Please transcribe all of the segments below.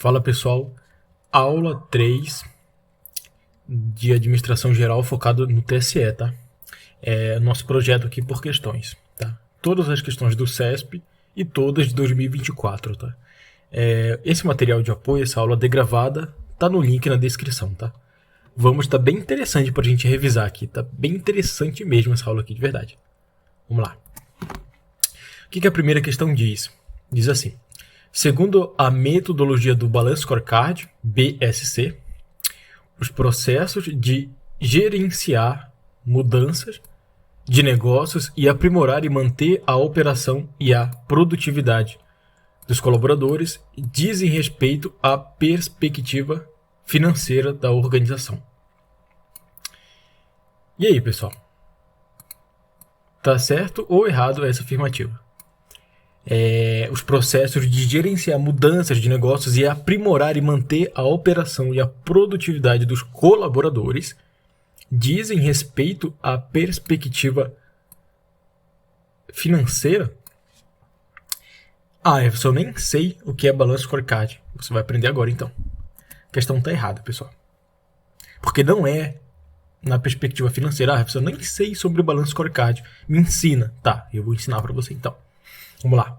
Fala pessoal, aula 3 de administração geral focado no TSE, tá? É nosso projeto aqui por questões, tá? Todas as questões do CESP e todas de 2024, tá? Esse material de apoio, essa aula degravada, tá no link na descrição, tá? Tá bem interessante pra gente revisar aqui, tá bem interessante mesmo essa aula aqui, de verdade. Vamos lá. O que a primeira questão diz? Diz assim: segundo a metodologia do Balance Scorecard, BSC, os processos de gerenciar mudanças de negócios e aprimorar e manter a operação e a produtividade dos colaboradores dizem respeito à perspectiva financeira da organização. E aí, pessoal? Tá certo ou errado essa afirmativa? Os processos de gerenciar mudanças de negócios e aprimorar e manter a operação e a produtividade dos colaboradores dizem respeito à perspectiva financeira? Eu nem sei o que é Balance Scorecard. Você vai aprender agora, então. A questão está errada, pessoal. Porque não é na perspectiva financeira. Eu nem sei sobre o Balance Scorecard. Me ensina. Tá, eu vou ensinar para você, então. Vamos lá.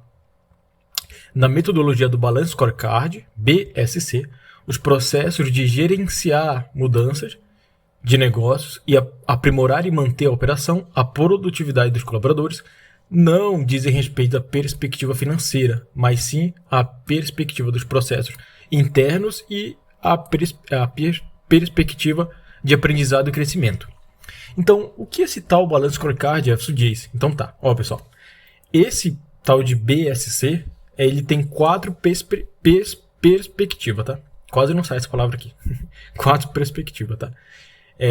Na metodologia do Balance Scorecard, BSC, os processos de gerenciar mudanças de negócios e aprimorar e manter a operação, a produtividade dos colaboradores, não dizem respeito à perspectiva financeira, mas sim à perspectiva dos processos internos e à perspectiva de aprendizado e crescimento. Então, o que esse tal Balance Scorecard diz? Então tá, pessoal, esse tal de BSC, ele tem 4 perspectivas, tá? Quase não sai essa palavra aqui. 4 perspectivas, tá?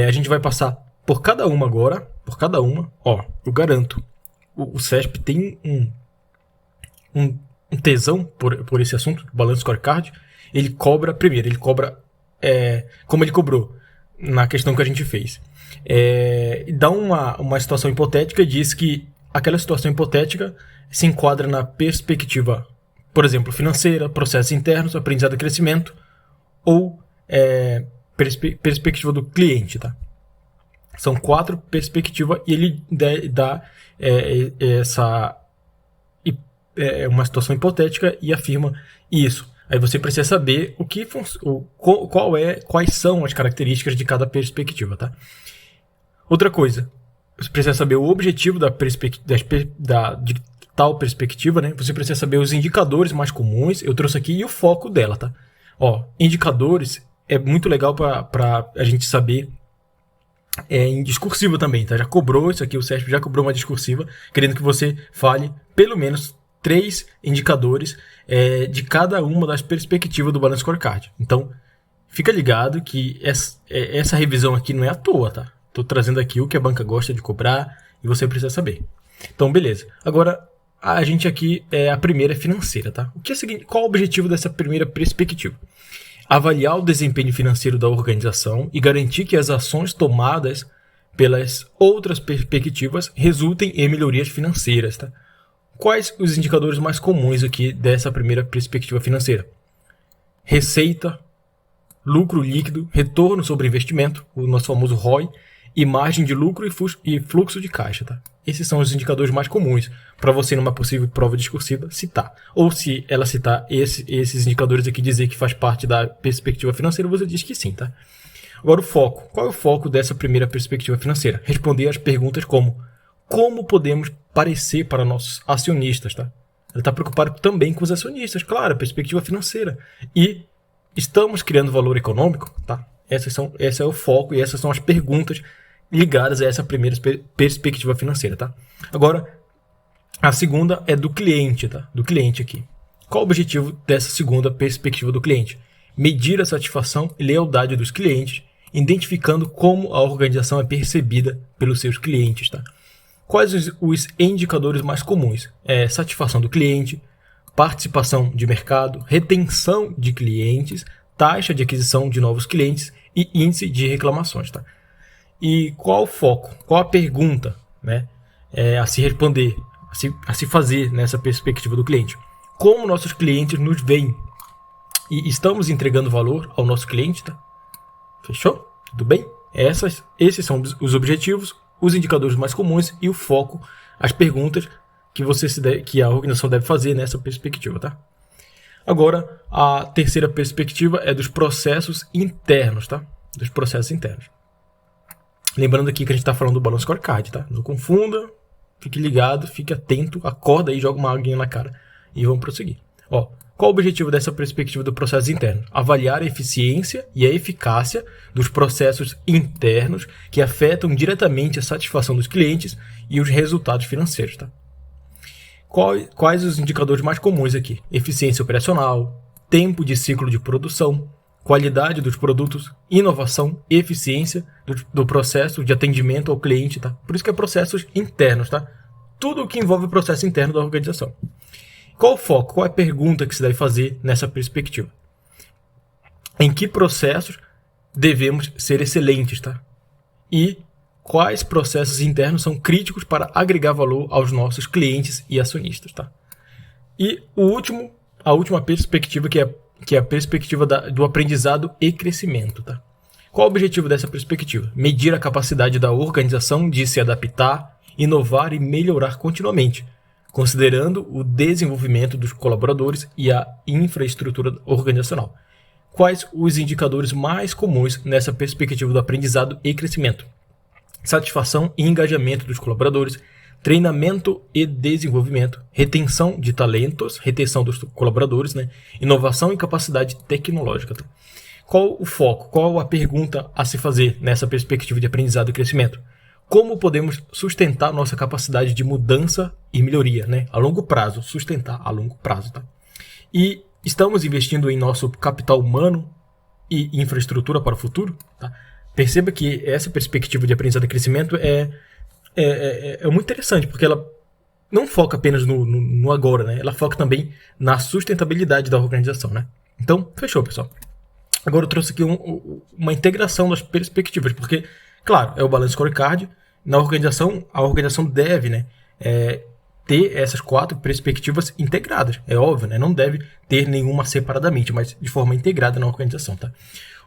A gente vai passar por cada uma agora, eu garanto. O CESP tem um tesão por esse assunto, o Balance Scorecard. Ele cobra como ele cobrou na questão que a gente fez. Dá uma situação hipotética e diz que aquela situação hipotética se enquadra na perspectiva, por exemplo, financeira, processos internos, aprendizado e crescimento, ou perspectiva do cliente, tá? São 4 perspectivas e ele dá uma situação hipotética e afirma isso. Aí você precisa saber quais são as características de cada perspectiva, tá? Outra coisa, você precisa saber o objetivo de tal perspectiva, né? Você precisa saber os indicadores mais comuns. Eu trouxe aqui e o foco dela, tá? Indicadores é muito legal para a gente saber em discursiva também, tá? Já cobrou isso aqui, o CESP já cobrou uma discursiva, querendo que você fale pelo menos 3 indicadores de cada uma das perspectivas do Balance Scorecard. Então, fica ligado que essa revisão aqui não é à toa, tá? Tô trazendo aqui o que a banca gosta de cobrar e você precisa saber. Então, beleza. Agora, a gente aqui, a primeira é financeira, tá? Qual o objetivo dessa primeira perspectiva? Avaliar o desempenho financeiro da organização e garantir que as ações tomadas pelas outras perspectivas resultem em melhorias financeiras, tá? Quais os indicadores mais comuns aqui dessa primeira perspectiva financeira? Receita, lucro líquido, retorno sobre investimento, o nosso famoso ROI, e margem de lucro e fluxo de caixa, tá? Esses são os indicadores mais comuns para você, numa possível prova discursiva, citar. Ou se ela citar esses indicadores aqui, dizer que faz parte da perspectiva financeira, você diz que sim, tá? Agora o foco. Qual é o foco dessa primeira perspectiva financeira? Responder às perguntas como podemos parecer para nossos acionistas, tá? Ela está preocupada também com os acionistas, claro, perspectiva financeira. E estamos criando valor econômico, tá? Esse é o foco e essas são as perguntas ligadas a essa primeira perspectiva financeira, tá? Agora, a segunda é do cliente, tá? Do cliente aqui. Qual o objetivo dessa segunda perspectiva do cliente? Medir a satisfação e lealdade dos clientes, identificando como a organização é percebida pelos seus clientes, tá? Quais os indicadores mais comuns? Satisfação do cliente, participação de mercado, retenção de clientes, taxa de aquisição de novos clientes e índice de reclamações, tá? E qual o foco? Qual a pergunta, né, a se responder, a se fazer nessa perspectiva do cliente? Como nossos clientes nos veem? e estamos entregando valor ao nosso cliente, tá? Fechou? Tudo bem? Esses são os objetivos, os indicadores mais comuns e o foco, as perguntas que a organização deve fazer nessa perspectiva, tá? Agora, a terceira perspectiva é dos processos internos, tá? Dos processos internos. Lembrando aqui que a gente está falando do Balance Scorecard, tá? Não confunda, fique ligado, fique atento, acorda aí, joga uma aguinha na cara e vamos prosseguir. Ó, qual o objetivo dessa perspectiva do processo interno? Avaliar a eficiência e a eficácia dos processos internos que afetam diretamente a satisfação dos clientes e os resultados financeiros, tá? Quais os indicadores mais comuns aqui? Eficiência operacional, tempo de ciclo de produção, qualidade dos produtos, inovação, eficiência do processo de atendimento ao cliente, tá? Por isso que é processos internos, tá? Tudo o que envolve o processo interno da organização. Qual o foco? Qual é a pergunta que se deve fazer nessa perspectiva? Em que processos devemos ser excelentes, tá? E quais processos internos são críticos para agregar valor aos nossos clientes e acionistas, tá? E a última perspectiva que é a perspectiva do aprendizado e crescimento, tá? Qual o objetivo dessa perspectiva? Medir a capacidade da organização de se adaptar, inovar e melhorar continuamente, considerando o desenvolvimento dos colaboradores e a infraestrutura organizacional. Quais os indicadores mais comuns nessa perspectiva do aprendizado e crescimento? Satisfação e engajamento dos colaboradores, treinamento e desenvolvimento, retenção de talentos, retenção dos colaboradores, né? Inovação e capacidade tecnológica. Tá? Qual o foco? Qual a pergunta a se fazer nessa perspectiva de aprendizado e crescimento? Como podemos sustentar nossa capacidade de mudança e melhoria, né? A longo prazo, sustentar a longo prazo. Tá? E estamos investindo em nosso capital humano e infraestrutura para o futuro? Tá? Perceba que essa perspectiva de aprendizado e crescimento é muito interessante, porque ela não foca apenas no agora, né? Ela foca também na sustentabilidade da organização, né? Então, fechou, pessoal. Agora eu trouxe aqui uma integração das perspectivas, porque, claro, é o Balance Scorecard. Na organização, a organização deve, né, ter essas 4 perspectivas integradas. É óbvio, né? Não deve ter nenhuma separadamente, mas de forma integrada na organização, tá?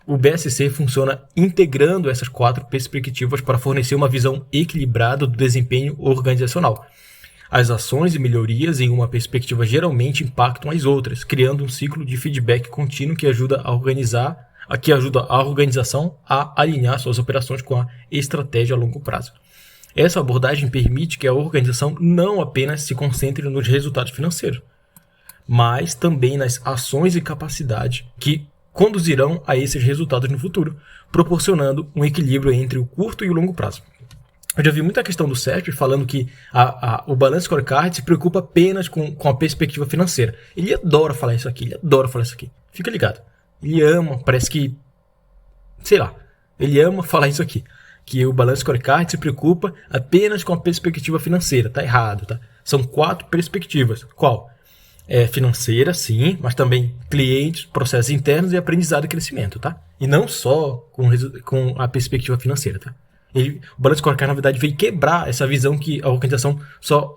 O BSC funciona integrando essas 4 perspectivas para fornecer uma visão equilibrada do desempenho organizacional. As ações e melhorias em uma perspectiva geralmente impactam as outras, criando um ciclo de feedback contínuo que ajuda a organização a alinhar suas operações com a estratégia a longo prazo. Essa abordagem permite que a organização não apenas se concentre nos resultados financeiros, mas também nas ações e capacidades que conduzirão a esses resultados no futuro, proporcionando um equilíbrio entre o curto e o longo prazo. Eu já vi muita questão do Sérgio falando que o Balance Scorecard se preocupa apenas com a perspectiva financeira. Ele adora falar isso aqui, Fica ligado. Ele ama, parece que, sei lá, ele ama falar isso aqui. Que o Balance Scorecard se preocupa apenas com a perspectiva financeira. Tá errado, tá? São 4 perspectivas. Qual? Financeira, sim, mas também clientes, processos internos e aprendizado e crescimento, tá? E não só com a perspectiva financeira, tá? O Balance Scorecard, na verdade, veio quebrar essa visão que a organização só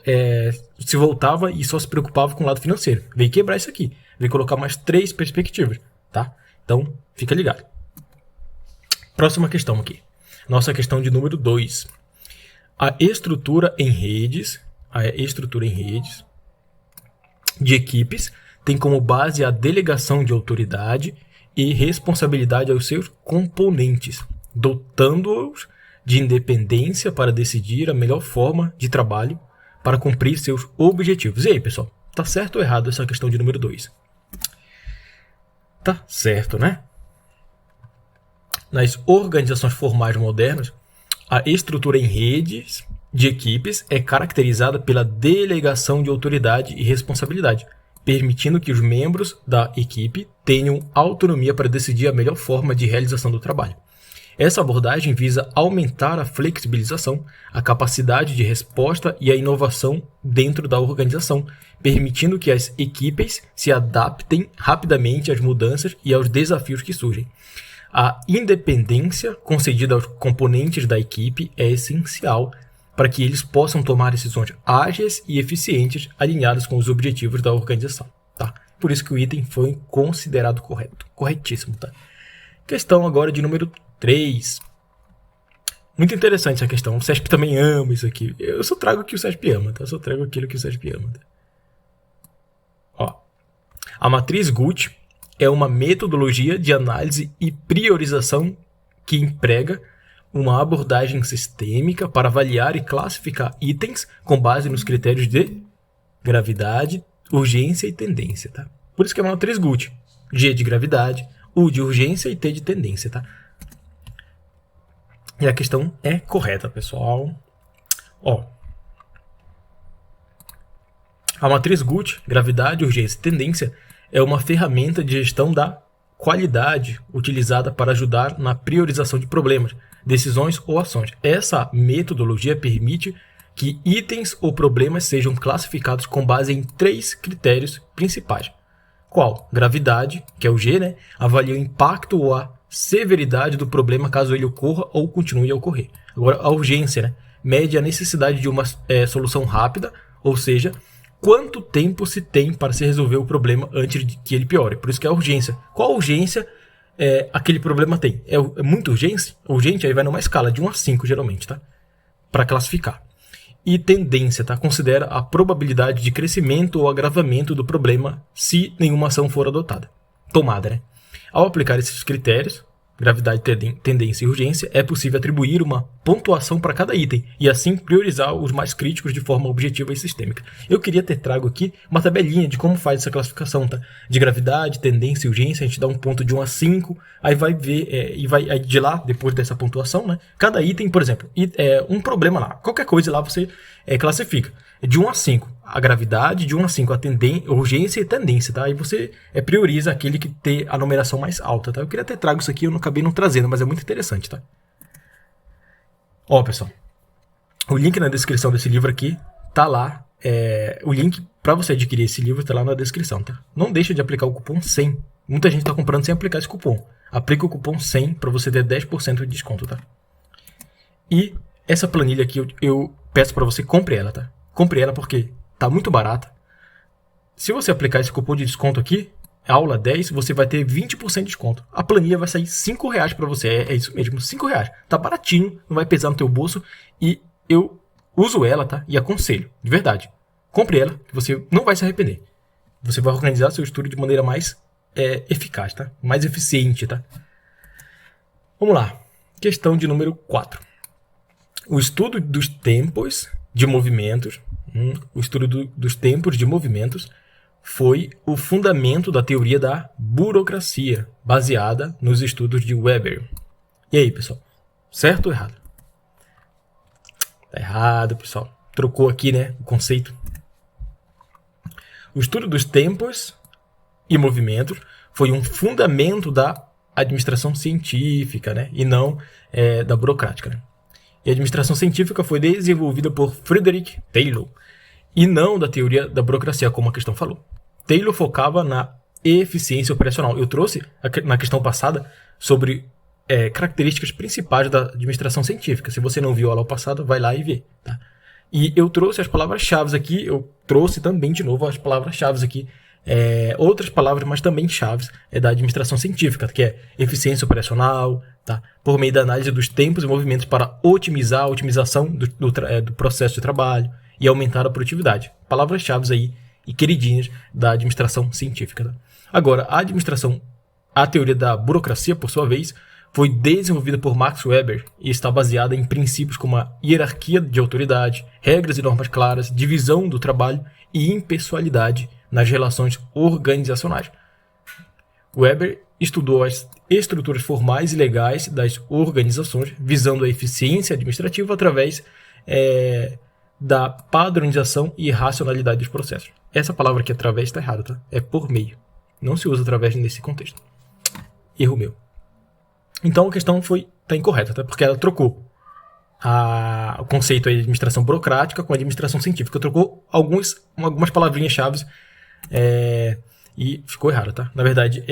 se voltava e só se preocupava com o lado financeiro. Veio quebrar isso aqui. Veio colocar mais 3 perspectivas, tá? Então, fica ligado. Próxima questão aqui. Nossa questão de número 2. A estrutura em redes de equipes tem como base a delegação de autoridade e responsabilidade aos seus componentes, dotando-os de independência para decidir a melhor forma de trabalho para cumprir seus objetivos. E aí, pessoal, tá certo ou errado essa questão de número 2? Tá certo, né? Nas organizações formais modernas, a estrutura em redes de equipes é caracterizada pela delegação de autoridade e responsabilidade, permitindo que os membros da equipe tenham autonomia para decidir a melhor forma de realização do trabalho. Essa abordagem visa aumentar a flexibilização, a capacidade de resposta e a inovação dentro da organização, permitindo que as equipes se adaptem rapidamente às mudanças e aos desafios que surgem. A independência concedida aos componentes da equipe é essencial para que eles possam tomar decisões ágeis e eficientes alinhadas com os objetivos da organização. Tá? Por isso que o item foi considerado correto. Corretíssimo, tá? Questão agora de número 3. Muito interessante essa questão. O CESP também ama isso aqui. Eu só trago o que o CESP ama, tá? Eu só trago aquilo que o CESP ama, tá? Ó. A matriz Guth é uma metodologia de análise e priorização que emprega uma abordagem sistêmica para avaliar e classificar itens com base nos critérios de gravidade, urgência e tendência, tá? Por isso que é uma matriz Guth. G de gravidade, U de urgência e T de tendência, tá? E a questão é correta, pessoal. Ó. A matriz Guth, gravidade, urgência e tendência, é uma ferramenta de gestão da qualidade utilizada para ajudar na priorização de problemas, decisões ou ações. Essa metodologia permite que itens ou problemas sejam classificados com base em 3 critérios principais. Qual? Gravidade, que é o G, né? Avalia o impacto ou a severidade do problema caso ele ocorra ou continue a ocorrer. Agora, a urgência, né? Mede a necessidade de uma solução rápida, ou seja, quanto tempo se tem para se resolver o problema antes de que ele piore. Por isso que é a urgência. Qual urgência aquele problema tem? É muito urgente, aí vai numa escala de 1 a 5, geralmente, tá? Para classificar. E tendência, tá? Considera a probabilidade de crescimento ou agravamento do problema se nenhuma ação for tomada, né? Ao aplicar esses critérios, gravidade, tendência e urgência, é possível atribuir uma pontuação para cada item e assim priorizar os mais críticos de forma objetiva e sistêmica. Eu queria ter trago aqui uma tabelinha de como faz essa classificação, tá? De gravidade, tendência e urgência, a gente dá um ponto de 1 a 5, aí vai ver, e vai aí de lá, depois dessa pontuação, né? Cada item, por exemplo, um problema lá, qualquer coisa lá você classifica. De 1 a 5, a gravidade, de 1 a 5, a urgência e tendência, tá? Aí você prioriza aquele que tem a numeração mais alta, tá? Eu queria ter trago isso aqui, eu não acabei não trazendo, mas é muito interessante, tá? Ó, pessoal, o link na descrição desse livro aqui tá lá, o link para você adquirir esse livro tá lá na descrição, tá? Não deixa de aplicar o cupom 100. Muita gente tá comprando sem aplicar esse cupom. Aplica o cupom 100 para você ter 10% de desconto, tá? E essa planilha aqui eu peço para você compre ela, tá? Compre ela porque tá muito barata. Se você aplicar esse cupom de desconto aqui, aula 10, você vai ter 20% de desconto. A planilha vai sair R$5 para você. É isso mesmo, R$5. Tá baratinho, não vai pesar no teu bolso. E eu uso ela, tá? E aconselho, de verdade. Compre ela, que você não vai se arrepender. Você vai organizar seu estudo de maneira mais eficaz, tá? Mais eficiente, tá? Vamos lá. Questão de número 4. O estudo dos tempos de movimentos, dos tempos de movimentos foi o fundamento da teoria da burocracia, baseada nos estudos de Weber. E aí, pessoal? Certo ou errado? Tá errado, pessoal. Trocou aqui, né, o conceito. O estudo dos tempos e movimentos foi um fundamento da administração científica, né, e não da burocrática, né? E a administração científica foi desenvolvida por Frederick Taylor, e não da teoria da burocracia, como a questão falou. Taylor focava na eficiência operacional. Eu trouxe na questão passada sobre características principais da administração científica. Se você não viu a aula passada, vai lá e vê. Tá? E eu trouxe as palavras-chave aqui, eu trouxe também de novo as palavras-chave aqui, outras palavras, mas também chaves da administração científica, que é eficiência operacional, tá? Por meio da análise dos tempos e movimentos para otimizar a otimização do processo de trabalho e aumentar a produtividade. Palavras-chave aí e queridinhas da administração científica. Tá? Agora, a teoria da burocracia, por sua vez, foi desenvolvida por Max Weber e está baseada em princípios como a hierarquia de autoridade, regras e normas claras, divisão do trabalho e impessoalidade nas relações organizacionais. Weber estudou as estruturas formais e legais das organizações, visando a eficiência administrativa através da padronização e racionalidade dos processos. Essa palavra aqui, através, está errada, tá? É por meio. Não se usa através nesse contexto. Erro meu. Então a questão está incorreta, tá? Porque ela trocou o conceito de administração burocrática com a administração científica. Trocou algumas palavrinhas-chave e ficou errado, tá? Na verdade,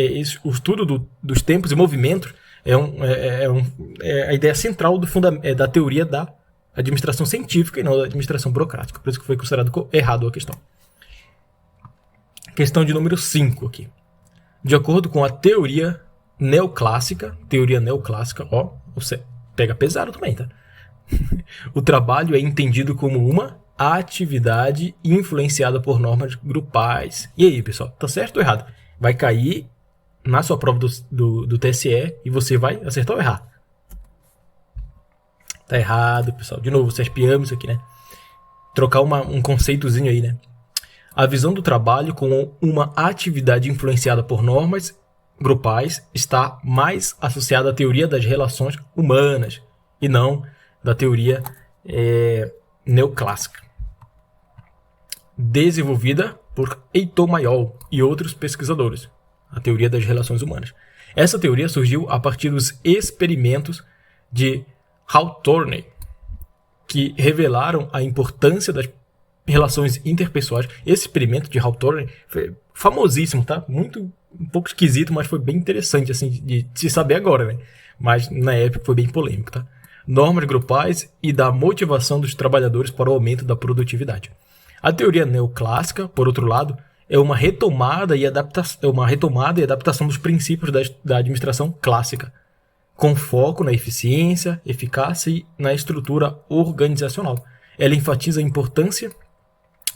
o estudo dos tempos e movimentos é a ideia central da teoria da administração científica e não da administração burocrática. Por isso que foi considerado errado a questão. Questão de número 5 aqui. De acordo com a teoria neoclássica, ó, você pega pesado também, tá? O trabalho é entendido como uma atividade influenciada por normas grupais. E aí, pessoal, tá certo ou errado? Vai cair na sua prova do TSE e você vai acertar ou errar? Tá errado, pessoal. De novo, vocês piamos isso aqui, né? Trocar um conceitozinho aí, né? A visão do trabalho como uma atividade influenciada por normas grupais está mais associada à teoria das relações humanas e não da teoria neoclássica, desenvolvida por Heitor Mayol e outros pesquisadores, a teoria das relações humanas. Essa teoria surgiu a partir dos experimentos de Hawthorne, que revelaram a importância das relações interpessoais. Esse experimento de Hawthorne foi famosíssimo, tá? Um pouco esquisito, mas foi bem interessante assim, de se saber agora, né? Mas na época foi bem polêmico, tá? Normas grupais e da motivação dos trabalhadores para o aumento da produtividade. A teoria neoclássica, por outro lado, é uma retomada e adaptação dos princípios da administração clássica, com foco na eficiência, eficácia e na estrutura organizacional. Ela enfatiza a importância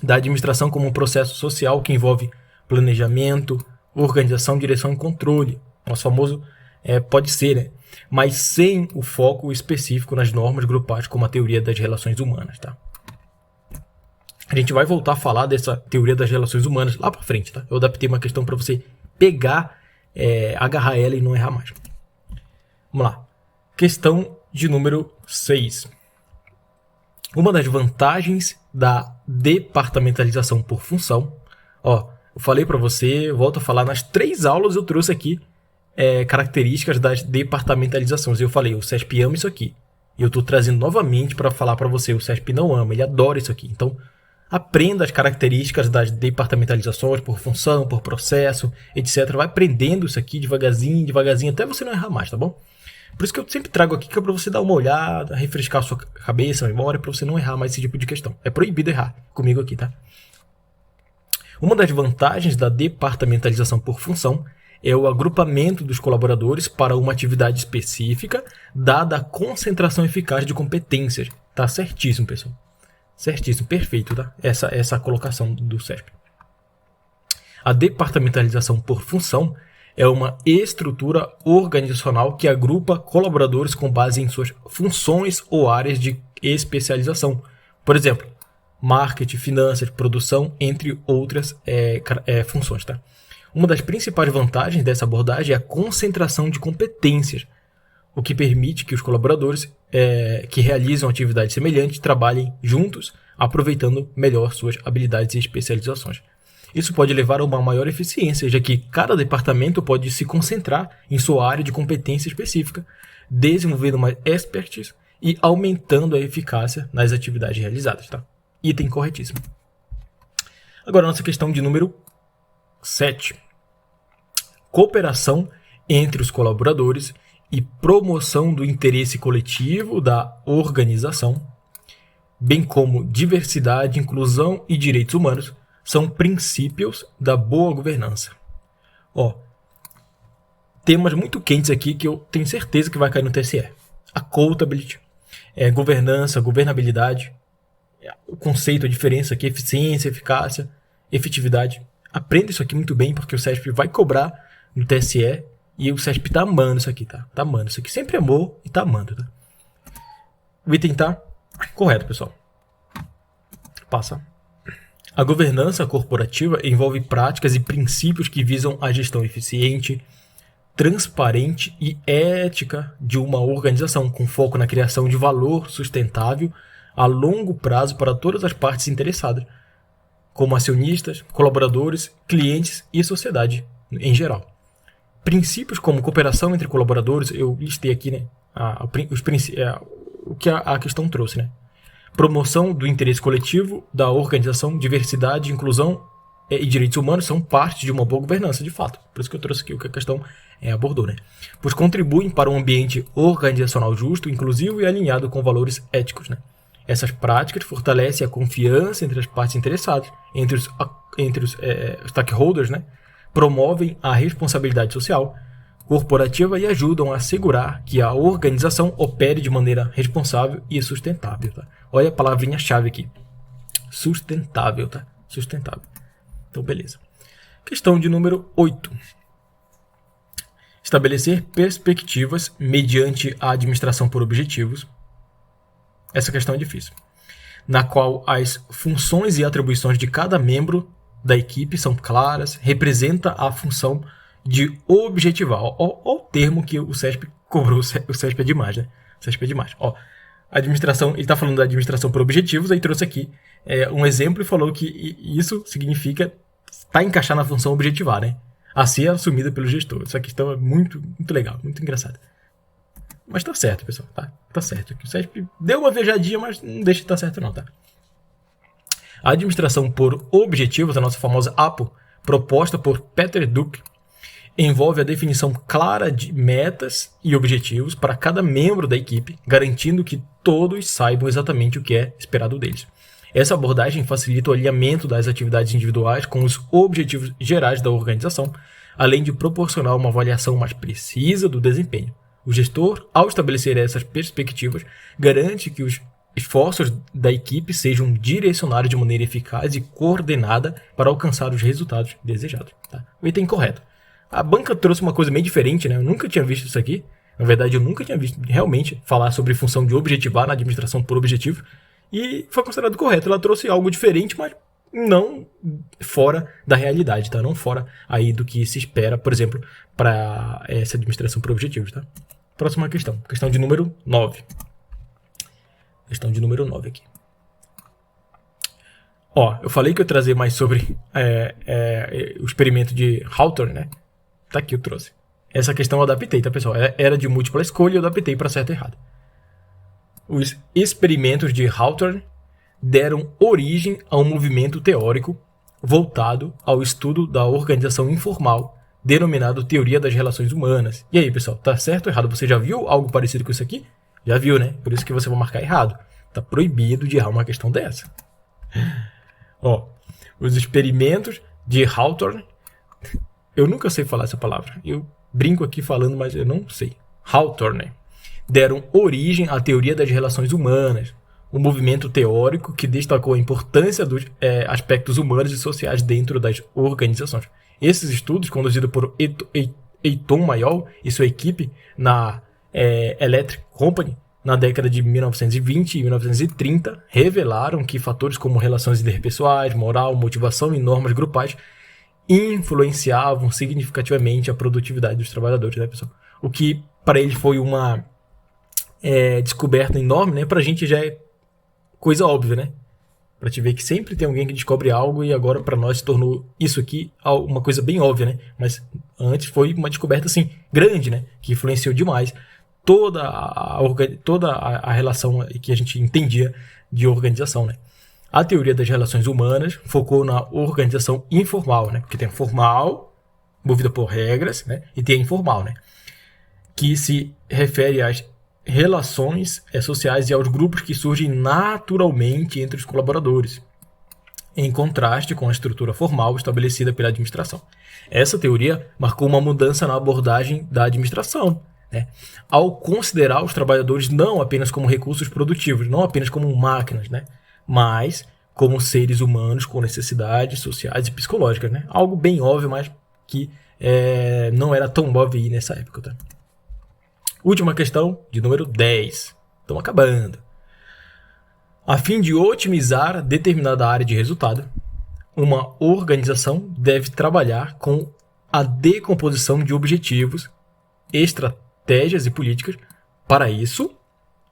da administração como um processo social que envolve planejamento, organização, direção e controle. Nosso famoso pode ser, né? Mas sem o foco específico nas normas grupais, como a teoria das relações humanas, tá? A gente vai voltar a falar dessa teoria das relações humanas lá para frente, tá? Eu adaptei uma questão para você pegar, agarrar ela e não errar mais. Vamos lá. Questão de número 6. Uma das vantagens da departamentalização por função, ó, eu falei para você, volto a falar, nas 3 aulas eu trouxe aqui características das departamentalizações. Eu falei, o CESP ama isso aqui. E eu estou trazendo novamente para falar para você, o CESP não ama, ele adora isso aqui. Então, aprenda as características das departamentalizações por função, por processo, etc. Vai aprendendo isso aqui devagarzinho, até você não errar mais, tá bom? Por isso que eu sempre trago aqui, que é para você dar uma olhada, refrescar a sua cabeça, a memória, para você não errar mais esse tipo de questão. É proibido errar comigo aqui, tá? Uma das vantagens da departamentalização por função é o agrupamento dos colaboradores para uma atividade específica, dada a concentração eficaz de competências. Tá certíssimo, pessoal. Certíssimo, perfeito, tá? Essa colocação do CESP. A departamentalização por função é uma estrutura organizacional que agrupa colaboradores com base em suas funções ou áreas de especialização. Por exemplo, marketing, finanças, produção, entre outras funções, tá? Uma das principais vantagens dessa abordagem é a concentração de competências, o que permite que os colaboradores que realizam atividades semelhantes trabalhem juntos, aproveitando melhor suas habilidades e especializações. Isso pode levar a uma maior eficiência, já que cada departamento pode se concentrar em sua área de competência específica, desenvolvendo mais expertise e aumentando a eficácia nas atividades realizadas. Tá? Item corretíssimo. Agora, nossa questão de número 7. Cooperação entre os colaboradores e promoção do interesse coletivo da organização, bem como diversidade, inclusão e direitos humanos, são princípios da boa governança. Ó, temas muito quentes aqui que eu tenho certeza que vai cair no TSE. Accountability, governança, governabilidade, o conceito, a diferença aqui, eficiência, eficácia, efetividade. Aprenda isso aqui muito bem, porque o CESP vai cobrar no TSE e o CESP tá amando isso aqui, tá? Tá amando. Isso aqui sempre amou e tá amando, tá? O item tá correto, pessoal. Passa. A governança corporativa envolve práticas e princípios que visam a gestão eficiente, transparente e ética de uma organização, com foco na criação de valor sustentável a longo prazo para todas as partes interessadas, como acionistas, colaboradores, clientes e sociedade em geral. Princípios como cooperação entre colaboradores, eu listei aqui, né, o que a questão trouxe, né? Promoção do interesse coletivo da organização, diversidade, inclusão e direitos humanos são parte de uma boa governança, de fato. Por isso que eu trouxe aqui o que a questão abordou, né? Pois contribuem para um ambiente organizacional justo, inclusivo e alinhado com valores éticos, né? Essas práticas fortalecem a confiança entre as partes interessadas, entre os entre os stakeholders, né, promovem a responsabilidade social corporativa e ajudam a assegurar que a organização opere de maneira responsável e sustentável. Tá? Olha a palavrinha-chave aqui. Sustentável, tá? Sustentável. Então, beleza. Questão de número 8. Estabelecer perspectivas mediante a administração por objetivos. Essa questão é difícil. Na qual as funções e atribuições de cada membro da equipe são claras, representa a função de objetivar. Ó, o termo que o CESP cobrou. O CESP é demais, né? O CESP é demais. Ó, administração, ele está falando da administração por objetivos, aí trouxe aqui um exemplo e falou que isso significa para encaixar na função objetivar, né? A ser assumida pelo gestor. Essa questão é muito, muito legal, muito engraçada. Mas tá certo, pessoal, tá certo. O CESP deu uma viajadinha, mas não deixa de estar certo não, tá? A administração por objetivos, a nossa famosa APO, proposta por Peter Drucker, envolve a definição clara de metas e objetivos para cada membro da equipe, garantindo que todos saibam exatamente o que é esperado deles. Essa abordagem facilita o alinhamento das atividades individuais com os objetivos gerais da organização, além de proporcionar uma avaliação mais precisa do desempenho. O gestor, ao estabelecer essas perspectivas, garante que os esforços da equipe sejam direcionados de maneira eficaz e coordenada para alcançar os resultados desejados. Tá? O item correto. A banca trouxe uma coisa meio diferente, né? Eu nunca tinha visto isso aqui. Na verdade, eu nunca tinha visto realmente falar sobre função de objetivar na administração por objetivos. E foi considerado correto. Ela trouxe algo diferente, mas não fora da realidade, tá? Não fora aí do que se espera, por exemplo, para essa administração por objetivos, tá? Próxima questão. Questão de número 9. Questão de número 9 aqui. Ó, eu falei que eu ia trazer mais sobre o experimento de Hawthorne, né? Tá aqui, eu trouxe. Essa questão eu adaptei, tá, pessoal? Era de múltipla escolha e eu adaptei para certo e errado. Os experimentos de Hawthorne deram origem a um movimento teórico voltado ao estudo da organização informal, denominado Teoria das Relações Humanas. E aí, pessoal, tá certo ou errado? Você já viu algo parecido com isso aqui? Já viu, né? Por isso que você vai marcar errado. Tá proibido de errar uma questão dessa. Ó, os experimentos de Hawthorne. Eu nunca sei falar essa palavra. Eu brinco aqui falando, mas eu não sei. Hawthorne deram origem à teoria das relações humanas, um movimento teórico que destacou a importância dos aspectos humanos e sociais dentro das organizações. Esses estudos, conduzidos por Eitan Mayol e sua equipe na Electric Company, na década de 1920 e 1930, revelaram que fatores como relações interpessoais, moral, motivação e normas grupais influenciavam significativamente a produtividade dos trabalhadores, né, pessoal? O que para eles foi uma descoberta enorme, né? Para a gente já é coisa óbvia, né? Para te ver que sempre tem alguém que descobre algo e agora para nós se tornou isso aqui uma coisa bem óbvia, né? Mas antes foi uma descoberta assim grande, né? Que influenciou demais toda a relação que a gente entendia de organização, né? A teoria das relações humanas focou na organização informal, né? Porque tem a formal, movida por regras, né? E tem a informal, né? Que se refere às relações sociais e aos grupos que surgem naturalmente entre os colaboradores, em contraste com a estrutura formal estabelecida pela administração. Essa teoria marcou uma mudança na abordagem da administração, né? Ao considerar os trabalhadores não apenas como recursos produtivos, não apenas como máquinas, né? Mas como seres humanos com necessidades sociais e psicológicas, né? Algo bem óbvio, mas que não era tão óbvio aí nessa época, tá? Última questão, de número 10. Estamos acabando. A fim de otimizar determinada área de resultado, uma organização deve trabalhar com a decomposição de objetivos, estratégias e políticas. Para isso,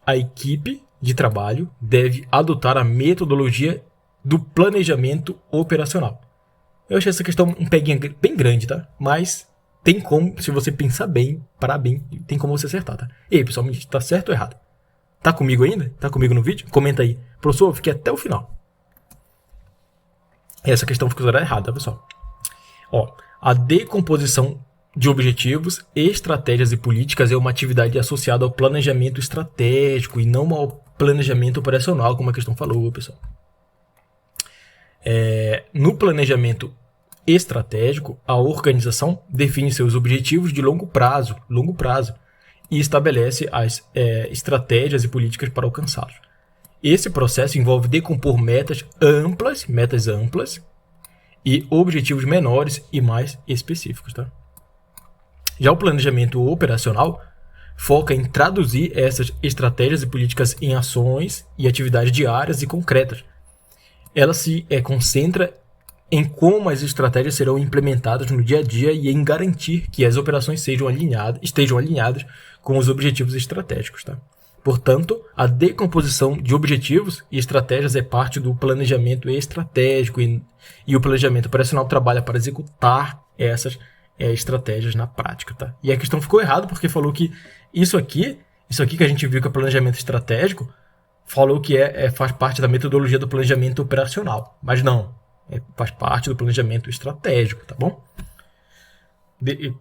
a equipe de trabalho deve adotar a metodologia do planejamento operacional. Eu achei essa questão um peguinho bem grande, tá? Mas tem como, se você pensar bem, parar bem, tem como você acertar, tá? E aí, pessoal, me diz, tá certo ou errado? Tá comigo ainda? Tá comigo no vídeo? Comenta aí. Professor, eu fiquei até o final. Essa questão ficou errada, tá, pessoal? Ó, a decomposição de objetivos, estratégias e políticas é uma atividade associada ao planejamento estratégico e não ao planejamento operacional, como a questão falou, pessoal. No planejamento estratégico, a organização define seus objetivos de longo prazo, e estabelece as estratégias e políticas para alcançá-los. Esse processo envolve decompor metas amplas, e objetivos menores e mais específicos. Tá? Já o planejamento operacional foca em traduzir essas estratégias e políticas em ações e atividades diárias e concretas. Ela se concentra em como as estratégias serão implementadas no dia a dia e em garantir que as operações estejam alinhadas com os objetivos estratégicos. Tá? Portanto, a decomposição de objetivos e estratégias é parte do planejamento estratégico e o planejamento operacional trabalha para executar essas estratégias na prática. Tá? E a questão ficou errada porque falou que isso aqui que a gente viu que é planejamento estratégico, falou que faz parte da metodologia do planejamento operacional. Mas não, faz parte do planejamento estratégico, tá bom?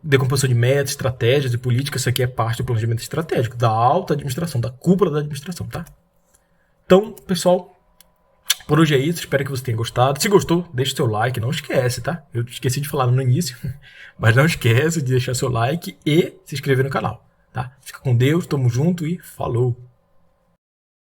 Decomposição de metas, estratégias e políticas, isso aqui é parte do planejamento estratégico, da alta administração, da cúpula da administração, tá? Então, pessoal, por hoje é isso, espero que você tenha gostado. Se gostou, deixa seu like, não esquece, tá? Eu esqueci de falar no início, mas não esquece de deixar seu like e se inscrever no canal, tá? Fica com Deus, tamo junto e falou!